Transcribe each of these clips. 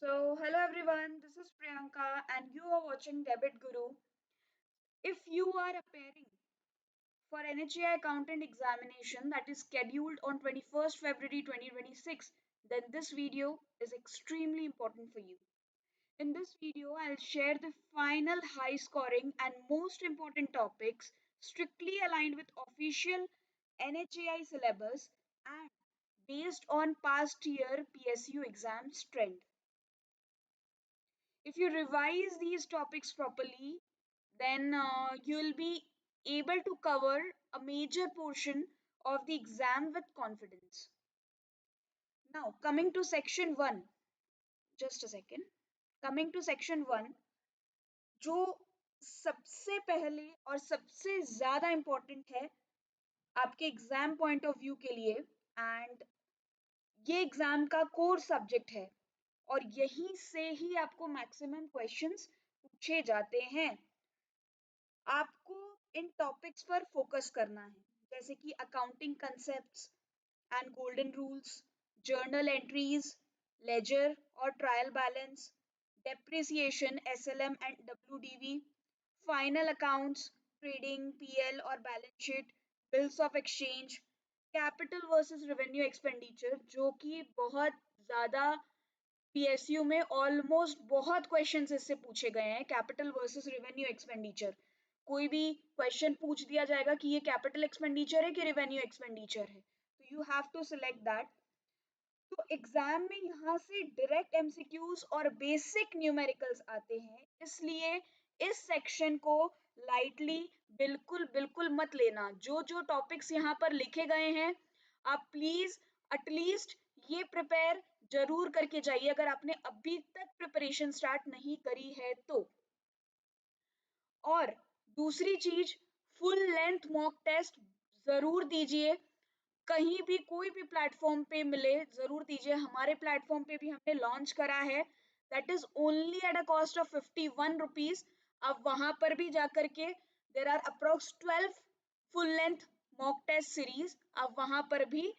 Hello everyone, this is Priyanka and you are watching Debit Guru. If you are appearing for NHAI accountant examination that is scheduled on 21st February 2026, then this video is extremely important for you. In this video, I'll share the final high scoring and most important topics strictly aligned with official NHAI syllabus and based on past year PSU exams trend. If you revise these topics properly, then you'll be able to cover a major portion of the exam with confidence. Now, coming to section 1, just a second. Coming to section 1, जो सबसे पहले और सबसे ज़्यादा important है आपके exam point of view के लिए एंड ये एग्जाम का कोर सब्जेक्ट है और यहीं से ही आपको मैक्सिमम क्वेश्चंस पूछे जाते हैं। आपको इन टॉपिक्स पर फोकस करना है जैसे कि accounting concepts and golden rules, journal entries, ledger और trial balance, depreciation SLM and WDV, final accounts, trading PL और balance sheet, bills of exchange, capital versus revenue expenditure जो कि बहुत ज़्यादा पीएसयू में ऑलमोस्ट बहुत क्वेश्चंस इससे पूछे गए हैं। कैपिटल वर्सेस रेवेन्यू एक्सपेंडिचर, कोई भी क्वेश्चन पूछ दिया जाएगा कि ये कैपिटल एक्सपेंडिचर है कि रेवेन्यू एक्सपेंडिचर है, तो you have to select that. तो एग्जाम में यहाँ से डायरेक्ट एमसीक्यूज और बेसिक न्यूमेरिकल्स आते हैं, इसलिए इस सेक्शन को लाइटली बिल्कुल बिल्कुल मत लेना। जो जो टॉपिक्स यहाँ पर लिखे गए हैं आप प्लीज एटलीस्ट ये प्रिपेयर जरूर करके जाइए अगर आपने अभी तक प्रिपरेशन स्टार्ट नहीं करी है तो। और दूसरी चीज, फुल लेंथ मॉक टेस्ट जरूर दीजिए, कहीं भी कोई भी प्लेटफॉर्म पे मिले जरूर दीजिए। हमारे प्लेटफॉर्म पे भी हमने लॉन्च करा है, that is only at a cost of 51 rupees. अब वहां पर भी जाकर के there are approx 12 full length mock test series, आप वहां पर भी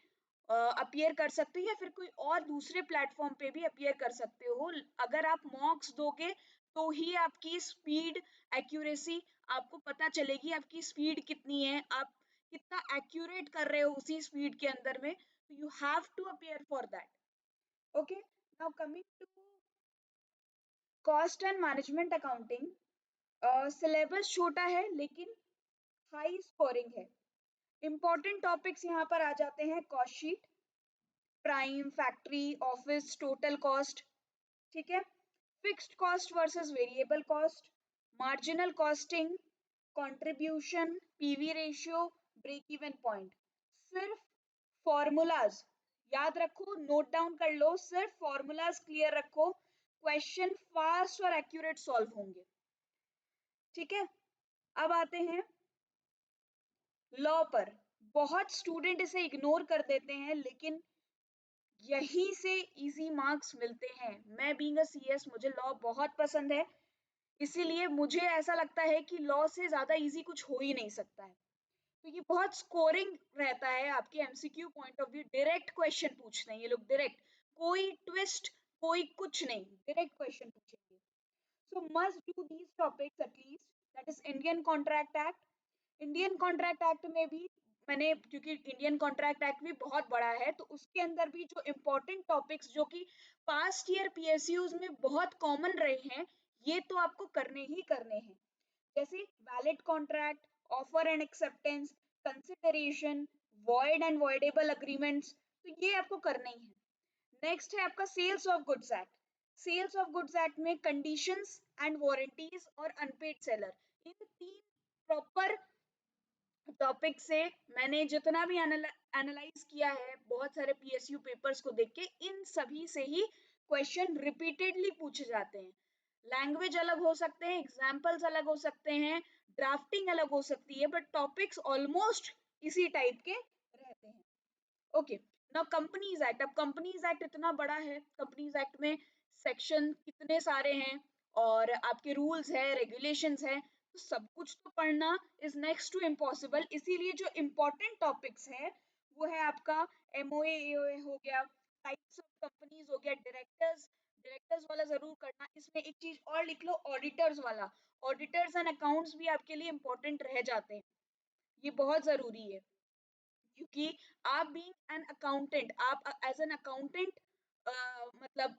अपीयर कर सकते हो या फिर कोई और दूसरे प्लेटफॉर्म पे भी अपीयर कर सकते हो। अगर आप मॉक्स दोगे तो ही आपकी स्पीड, एक्यूरेसी आपको पता चलेगी, आपकी स्पीड कितनी है, आप कितना एक्यूरेट कर रहे हो उसी स्पीड के अंदर में। तो you have to appear for that. Okay, now coming to cost and management accounting, syllabus छोटा है लेकिन हाई स्कोरिंग है। इंपॉर्टेंट टॉपिक्स यहाँ पर आ जाते हैं, cost sheet, prime, factory, office, total cost, ठीक है, fixed cost versus variable cost, marginal costing, contribution, PV ratio, break even point. सिर्फ फॉर्मूलाज याद रखो, नोट डाउन कर लो, सिर्फ फॉर्मूलाज क्लियर रखो, क्वेश्चन फास्ट और एक्यूरेट सॉल्व होंगे। ठीक है, अब आते हैं लॉ पर। बहुत स्टूडेंट इसे इग्नोर कर देते हैं लेकिन यहीं से इजी मार्क्स मिलते हैं। मैं बीइंग अ सीएस, मुझे लॉ बहुत पसंद है, इसीलिए मुझे ऐसा लगता है कि लॉ से ज्यादा इजी कुछ हो ही नहीं सकता है। तो ये बहुत स्कोरिंग रहता है आपके MCQ point of view, direct question पूछते हैं ये लोग, डायरेक्ट, कोई ट्विस्ट, कोई कुछ नहीं, डायरेक्ट क्वेश्चन पूछेंगे। सो must do these topics at least, that is Indian contract act. Indian contract act में भी मैंने, क्योंकि इंडियन कॉन्ट्रैक्ट एक्ट भी बहुत बड़ा है तो उसके अंदर भी जो इम्पोर्टेंट टॉपिक्स जो कि पास्ट ईयर पीएसयूज में बहुत कॉमन रहे हैं, ये तो आपको करने ही करने हैं। जैसे valid contract, offer and acceptance, consideration, void and voidable agreements, तो ये आपको करने ही है। नेक्स्ट है आपका sales of goods act. Sales of goods act में कंडीशंस एंड वारंटीज और अनपेड सेलर, इन तीन प्रॉपर टॉपिक से मैंने जितना भी एनालाइज किया है बहुत सारे पीएसयू पेपर्स को देख के, इन सभी से ही क्वेश्चन रिपीटेडली पूछे जाते हैं। लैंग्वेज अलग हो सकते हैं, एग्जाम्पल्स अलग हो सकते हैं, ड्राफ्टिंग अलग हो सकती है, बट टॉपिक्स ऑलमोस्ट इसी टाइप के रहते हैं। Okay, now companies act. अब कंपनीज एक्ट इतना बड़ा है, कंपनीज एक्ट में सेक्शन कितने सारे हैं और आपके रूल्स है, रेगुलेशंस है, तो सब कुछ तो पढ़ना इज नेक्स्ट टू इम्पॉसिबल। इसीलिए जो इम्पोर्टेंट टॉपिक्स है वो है आपका एमओए, एओए हो गया, टाइप्स ऑफ कंपनीज हो गया, डायरेक्टर्स ऑडिटर्स वाला जरूर करना। इसमें एक चीज और लिख लो, ऑडिटर्स वाला। ऑडिटर्स एंड अकाउंट्स भी आपके लिए इंपॉर्टेंट रह जाते हैं, ये बहुत जरूरी है, क्योंकि आप बीइंग एन अकाउंटेंट, आप एज एन अकाउंटेंट मतलब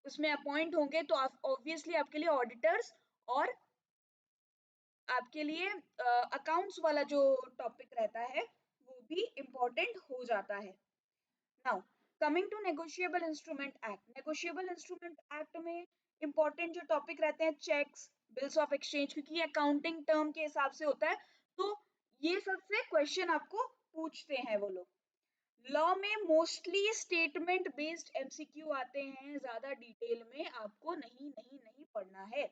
उसमें अपॉइंट होंगे, तो आप ऑब्वियसली आपके लिए ऑडिटर्स और आपके लिए अकाउंट्स वाला जो टॉपिक रहता है वो भी इम्पोर्टेंट हो जाता है। Now coming to negotiable instrument act. Negotiable instrument act में इम्पोर्टेंट जो टॉपिक रहते हैं, चेक्स, बिल्स ऑफ एक्सचेंज, क्योंकि ये अकाउंटिंग टर्म के हिसाब से होता है, तो ये सबसे क्वेश्चन आपको पूछते हैं वो लोग। लॉ में मोस्टली स्टेटमेंट बेस्ड एमसीक्यू आते हैं, ज्यादा डिटेल में आपको नहीं नहीं नहीं पढ़ना है।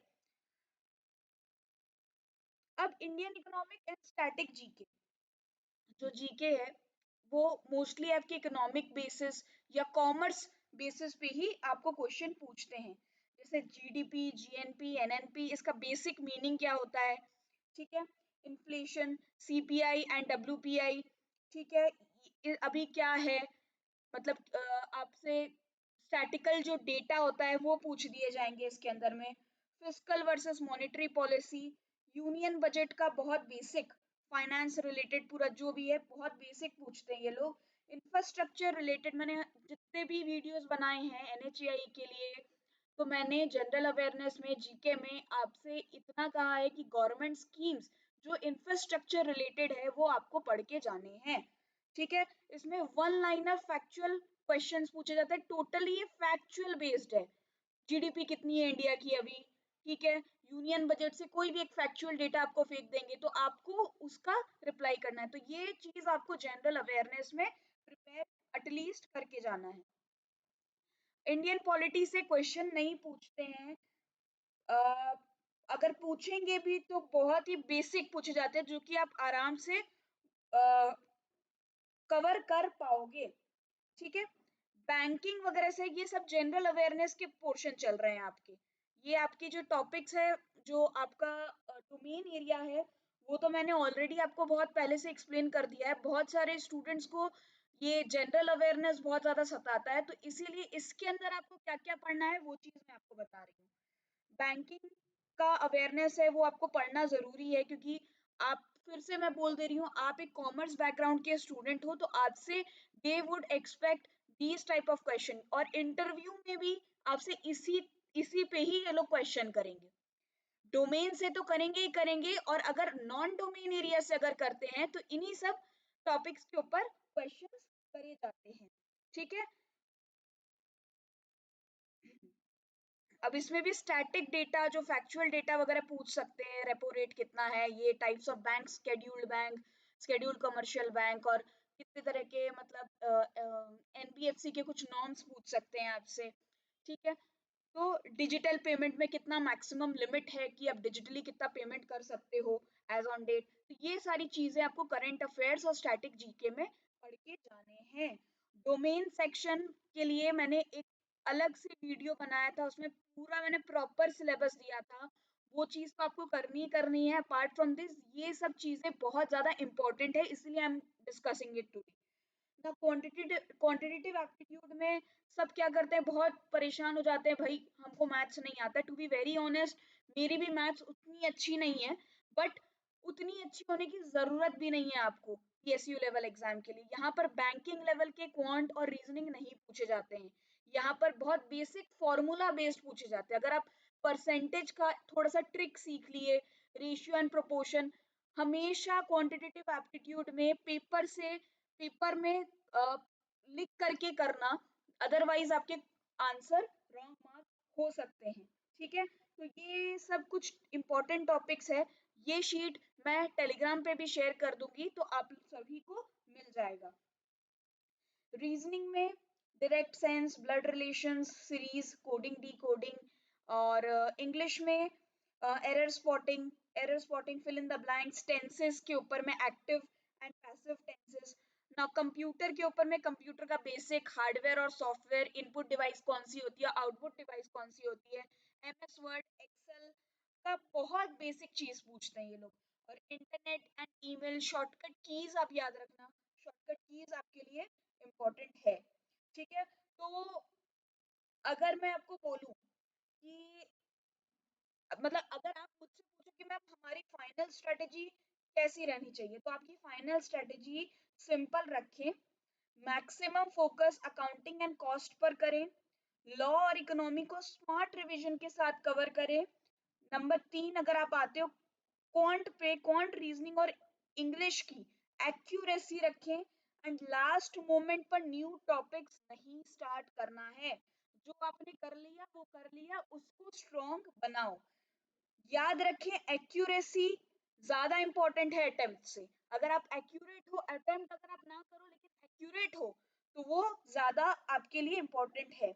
अब Indian economic and static GK, जो जीके है वो मोस्टली आपके इकोनॉमिक बेसिस या कॉमर्स बेसिस पे ही आपको क्वेश्चन पूछते हैं, जैसे जीडीपी, जीएनपी, एनएनपी, इसका बेसिक मीनिंग क्या होता है, ठीक है, इन्फ्लेशन, सीपीआई एंड डब्ल्यूपीआई, ठीक है, अभी क्या है, मतलब आपसे स्टैटिकल जो डेटा होता है वो पूछ दिए जाएंगे इसके अंदर में। Fiscal versus monetary policy, union budget का बहुत बेसिक, फाइनेंस रिलेटेड पूरा जो भी है बहुत बेसिक पूछते हैं ये लोग। इंफ्रास्ट्रक्चर रिलेटेड मैंने जितने भी वीडियोस बनाए हैं एनएचएआई के लिए, तो मैंने जनरल अवेयरनेस में, जीके में आपसे इतना कहा है कि गवर्नमेंट स्कीम्स जो इंफ्रास्ट्रक्चर रिलेटेड है वो आपको पढ़ के जाने हैं, ठीक है। इसमें वन लाइनर फैक्चुअल क्वेश्चंस पूछे जाते हैं, टोटली ये फैक्चुअल बेस्ड है। जीडीपी कितनी है इंडिया की अभी, ठीक है, यूनियन बजट से कोई भी एक फैक्चुअल डेटा आपको फेंक देंगे तो आपको उसका रिप्लाई करना है, तो ये चीज आपको जनरल अवेयरनेस में प्रिपेयर एटलीस्ट करके जाना है। इंडियन पॉलिटी से क्वेश्चन नहीं पूछते हैं, अ, अगर पूछेंगे भी तो बहुत ही बेसिक पूछे जाते हैं, जो कि आप आराम से कवर कर पाओगे, ठीक है। बैंकिंग वगैरह से ये सब जनरल अवेयरनेस के पोर्शन चल रहे हैं आपके, ये आपके जो टॉपिक्स है, जो आपका डोमेन एरिया है, वो तो मैंने ऑलरेडी आपको बहुत पहले से एक्सप्लेन कर दिया है। बहुत सारे स्टूडेंट्स को ये जनरल अवेयरनेस बहुत ज्यादा सताता है, तो इसीलिए इसके अंदर आपको क्या क्या पढ़ना है वो चीज मैं आपको बता रही हूँ। बैंकिंग का अवेयरनेस है वो आपको पढ़ना जरूरी है, क्योंकि आप, फिर से मैं बोल दे रही हूँ, आप एक कॉमर्स बैकग्राउंड के स्टूडेंट हो, तो आपसे they would expect these type of question, और इंटरव्यू में भी आपसे इसी इसी पे ही ये लोग क्वेश्चन करेंगे। डोमेन से तो करेंगे ही करेंगे, और अगर नॉन डोमेन एरिया से अगर करते हैं तो इन्हीं सब टॉपिक्स के ऊपर क्वेश्चंस करे जाते हैं, ठीक है। अब इसमें भी स्टैटिक डेटा, जो फैक्चुअल डेटा वगैरह पूछ सकते हैं, रेपो रेट कितना है, ये types of bank, bank, scheduled commercial bank, और कितने तरह के, मतलब एनबीएफसी के कुछ नॉर्म्स पूछ सकते हैं आपसे, ठीक है। तो डिजिटल पेमेंट में कितना मैक्सिमम लिमिट है कि आप डिजिटली कितना पेमेंट कर सकते हो एज ऑन डेट, तो ये सारी चीजें आपको करंट अफेयर्स और स्टैटिक जीके में पढ़ के जाने हैं। डोमेन सेक्शन के लिए मैंने एक अलग से वीडियो बनाया था, उसमें पूरा मैंने प्रॉपर सिलेबस दिया था, वो चीज तो आपको करनी ही करनी है। अपार्ट फ्रॉम दिस ये सब चीजें बहुत ज्यादा इंपॉर्टेंट है, इसलिए I am discussing it today ना। क्वांटिटेटिव एप्टीट्यूड में सब क्या करते हैं, बहुत परेशान हो जाते हैं, भाई हमको मैथ्स नहीं आता। टू बी वेरी ऑनेस्ट, मेरी भी मैथ्स उतनी अच्छी नहीं है, बट उतनी अच्छी होने की जरूरत भी नहीं है आपको पीएसयू लेवल एग्जाम के लिए। यहाँ पर बैंकिंग लेवल के क्वांट और रीजनिंग नहीं पूछे जाते हैं, यहाँ पर बहुत बेसिक फॉर्मूला बेस्ड पूछे जाते हैं। अगर आप परसेंटेज का थोड़ा सा ट्रिक सीख लिए, रेशियो एंड प्रोपोर्शन, हमेशा क्वांटिटेटिव एप्टीट्यूड में पेपर में लिख करके करना, अदरवाइज आपके आंसर रॉन्ग मार्क हो सकते हैं, ठीक है। तो ये सब कुछ इंपॉर्टेंट टॉपिक्स है, ये शीट मैं टेलीग्राम पे भी शेयर कर दूंगी, तो आप सभी को मिल जाएगा। रीजनिंग में direct sense, blood relations, series, coding, decoding, और इंग्लिश में error spotting, fill in the blanks, tenses के ऊपर में एक्टिव एंड पैसिव टेंसेस। ना कंप्यूटर के ऊपर में कंप्यूटर का बेसिक, हार्डवेयर और सॉफ्टवेयर, इनपुट डिवाइस कौन सी होती है, आउटपुट डिवाइस कौन सी होती है, एमएस वर्ड, एक्सेल का बहुत बेसिक चीज पूछते हैं ये लोग। और internet and email, shortcut keys आप याद रखना, शॉर्टकट कीज आपके लिए इम्पोर्टेंट है, ठीक है। तो अगर मैं आपको बोलूं मतलब अगर आप मुझसे पूछो कि मैम हमारी फाइनल स्ट्रेटेजी कैसी रहनी चाहिए, तो आपकी फाइनल स्ट्रेटेजी सिंपल रखें। Maximum focus accounting and cost per करें। लॉ और इकोनॉमी को स्मार्ट रिवीजन के साथ कवर करें। नंबर 3, अगर आप आते हो क्वांट पे, क्वांट रीजनिंग और इंग्लिश की एक्यूरेसी रखें। एंड लास्ट मोमेंट पर न्यू टॉपिक्स नहीं स्टार्ट करना है। जो आपने कर लिया वो कर लिया, उसको स्ट्रॉन्ग बनाओ। याद रखें, एक्यूरेसी ज्यादा इंपॉर्टेंट है अटेम्प्ट से। अगर आप एक्यूरेट हो, अटेम्प्ट अगर आप ना करो लेकिन एक्यूरेट हो, तो वो ज्यादा आपके लिए इंपॉर्टेंट है।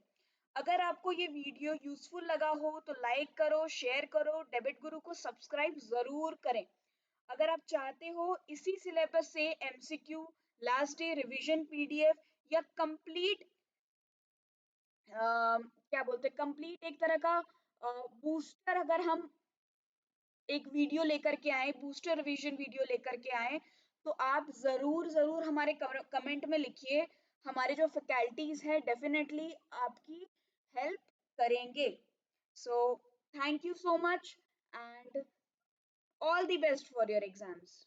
अगर आपको ये वीडियो यूजफुल लगा हो तो लाइक करो, शेयर करो, डेबिट गुरु को सब्सक्राइब जरूर करें। अगर आप चाहते हो इसी सिलेबस से MCQ, last day revision PDF या कंप्लीट क्या बोलते हैं, कंप्लीट एक तरह का बूस्टर, अगर हम एक वीडियो लेकर के आए, बूस्टर रिवीजन वीडियो लेकर के आए, तो आप जरूर जरूर हमारे कमेंट में लिखिए। हमारे जो फैकल्टीज है डेफिनेटली आपकी हेल्प करेंगे। So thank you so much and all the best for your exams.